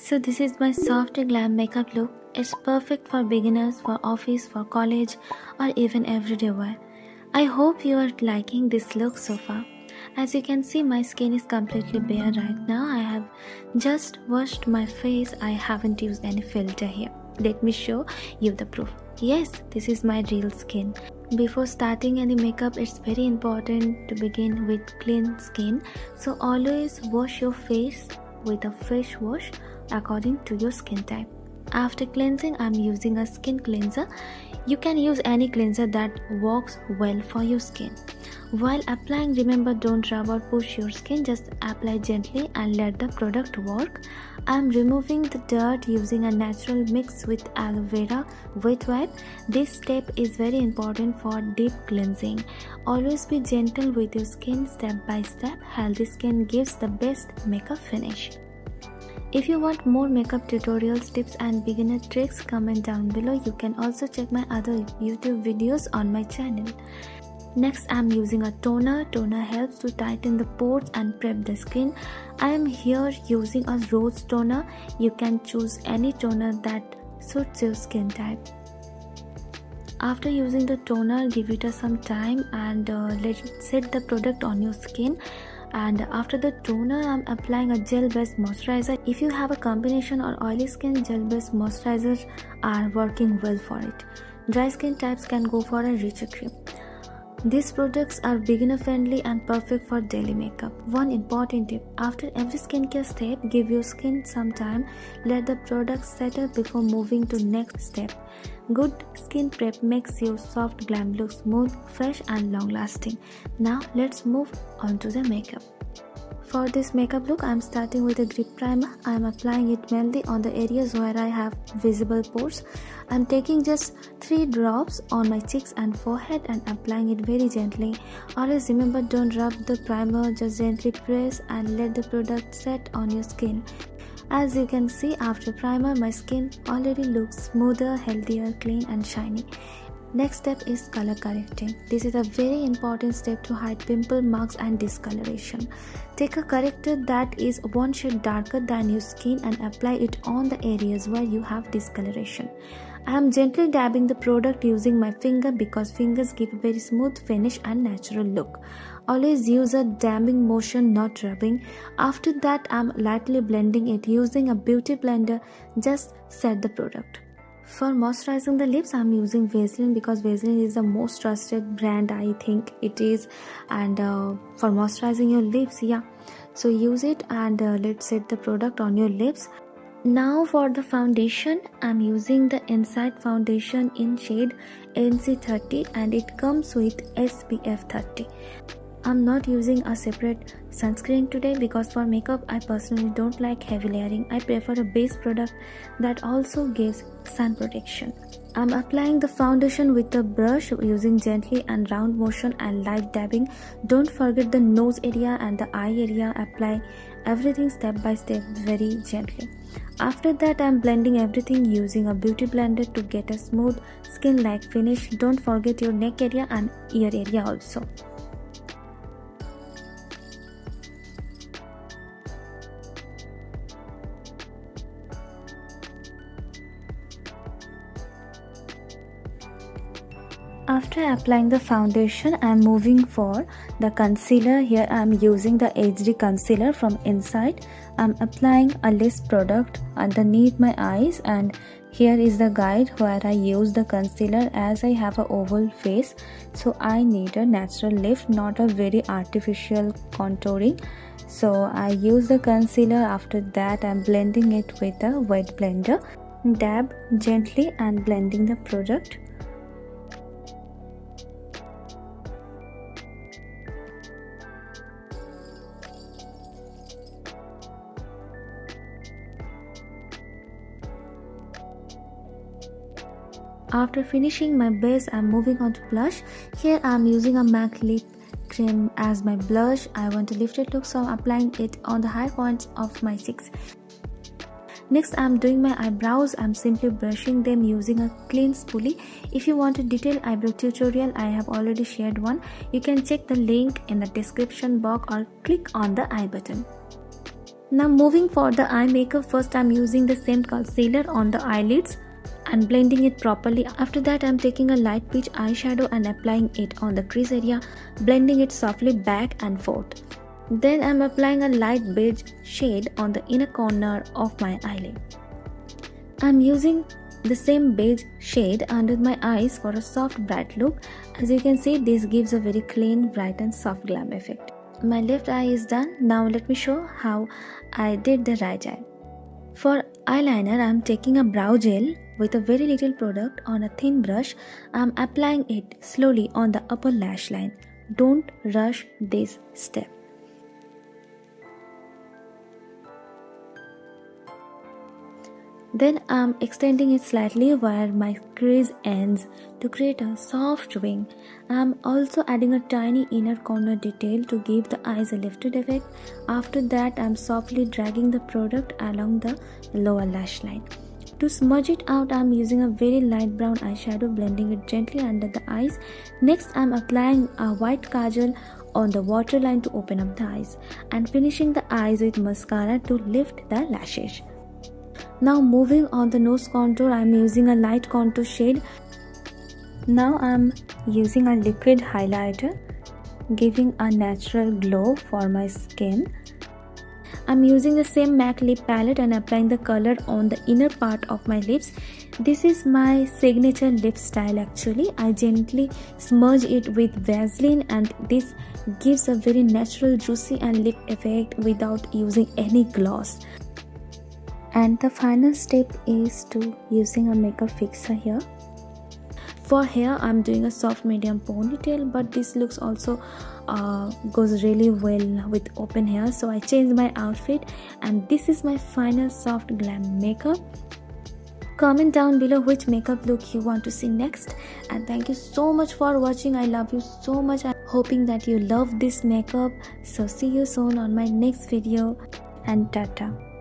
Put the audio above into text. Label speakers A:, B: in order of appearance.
A: So this is my Soft Glam Makeup Look. It's perfect for beginners, for office, for college, or even everyday wear. I hope you are liking this look so far. As you can see, my skin is completely bare right now. I have just washed my face. I haven't used any filter here. Let me show you the proof. Yes, this is my real skin. Before starting any makeup, it's very important to begin with clean skin. So always wash your face with a fresh wash according to your skin type. After cleansing, I'm using a skin cleanser. You can use any cleanser that works well for your skin. While applying, remember, don't rub or push your skin, just apply gently and let the product work. I'm removing the dirt using a natural mix with aloe vera wet wipe. This step is very important for deep cleansing. Always be gentle with your skin step by step. Healthy skin gives the best makeup finish. If you want more makeup tutorials, tips and beginner tricks, comment down below. You can also check my other YouTube videos on my channel. Next, I am using a toner. Toner helps to tighten the pores and prep the skin. I am here using a rose toner. You can choose any toner that suits your skin type. After using the toner, give it some time and let it set the product on your skin. And after the toner, I'm applying a gel-based moisturizer. If you have a combination or oily skin, gel-based moisturizers are working well for it. Dry skin types can go for a richer cream. These products are beginner friendly and perfect for daily makeup. One important tip: after every skincare step, give your skin some time. Let the product settle before moving to next step. Good skin prep makes your soft glam look smooth, fresh and long lasting. Now let's move on to the makeup. For this makeup look, I am starting with a grip primer. I am applying it mainly on the areas where I have visible pores. I am taking just 3 drops on my cheeks and forehead and applying it very gently. Always remember, don't rub the primer, just gently press and let the product set on your skin. As you can see, after primer, my skin already looks smoother, healthier, clean and shiny. Next step is color correcting. This is a very important step to hide pimple marks and discoloration. Take a corrector that is one shade darker than your skin and apply it on the areas where you have discoloration. I am gently dabbing the product using my finger because fingers give a very smooth finish and natural look. Always use a dabbing motion, not rubbing. After that, I am lightly blending it using a beauty blender. Just set the product. For moisturizing the lips, I am using Vaseline because Vaseline is the most trusted brand, I think it is. And for moisturizing your lips, so use it and let's set the product on your lips. Now for the foundation, I am using the Insight foundation in shade NC30 and it comes with SPF 30. I'm not using a separate sunscreen today because for makeup I personally don't like heavy layering. I prefer a base product that also gives sun protection. I'm applying the foundation with a brush using gently and round motion and light dabbing. Don't forget the nose area and the eye area. Apply everything step by step very gently. After that, I'm blending everything using a beauty blender to get a smooth skin-like finish. Don't forget your neck area and ear area also. After applying the foundation, I am moving for the concealer. Here I am using the HD concealer from Insight. I am applying a less product underneath my eyes and here is the guide where I use the concealer as I have an oval face. So I need a natural lift, not a very artificial contouring. So I use the concealer. After that I am blending it with a wet blender. Dab gently and blending the product. After finishing my base, I am moving on to blush. Here I am using a MAC lip cream as my blush. I want a lifted look, so I am applying it on the high points of my cheeks. Next, I am doing my eyebrows. I am simply brushing them using a clean spoolie. If you want a detailed eyebrow tutorial, I have already shared one. You can check the link in the description box or click on the I button. Now moving for the eye makeup, first I'm using the same concealer on the eyelids and blending it properly. After that I'm taking a light peach eyeshadow and applying it on the crease area, blending it softly back and forth. Then I'm applying a light beige shade on the inner corner of my eyelid. I'm using the same beige shade under my eyes for a soft bright look. As you can see, this gives a very clean, bright and soft glam effect. My left eye is done. Now let me show how I did the right eye. For eyeliner, I'm taking a brow gel with a very little product on a thin brush. I'm applying it slowly on the upper lash line. Don't rush this step. Then I'm extending it slightly where my crease ends to create a soft wing. I'm also adding a tiny inner corner detail to give the eyes a lifted effect. After that, I'm softly dragging the product along the lower lash line. To smudge it out, I'm using a very light brown eyeshadow, blending it gently under the eyes. Next, I'm applying a white kajal on the waterline to open up the eyes and finishing the eyes with mascara to lift the lashes. Now moving on the nose contour, I'm using a light contour shade. Now I'm using a liquid highlighter, giving a natural glow for my skin. I'm using the same MAC lip palette and applying the color on the inner part of my lips. This is my signature lip style actually. I gently smudge it with Vaseline and this gives a very natural juicy and lip effect without using any gloss. And the final step is to using a makeup fixer here. For hair, I'm doing a soft medium ponytail, but this looks also goes really well with open hair. So I changed my outfit and this is my final soft glam makeup. Comment down below which makeup look you want to see next. And thank you so much for watching. I love you so much. I'm hoping that you love this makeup. So see you soon on my next video and tata.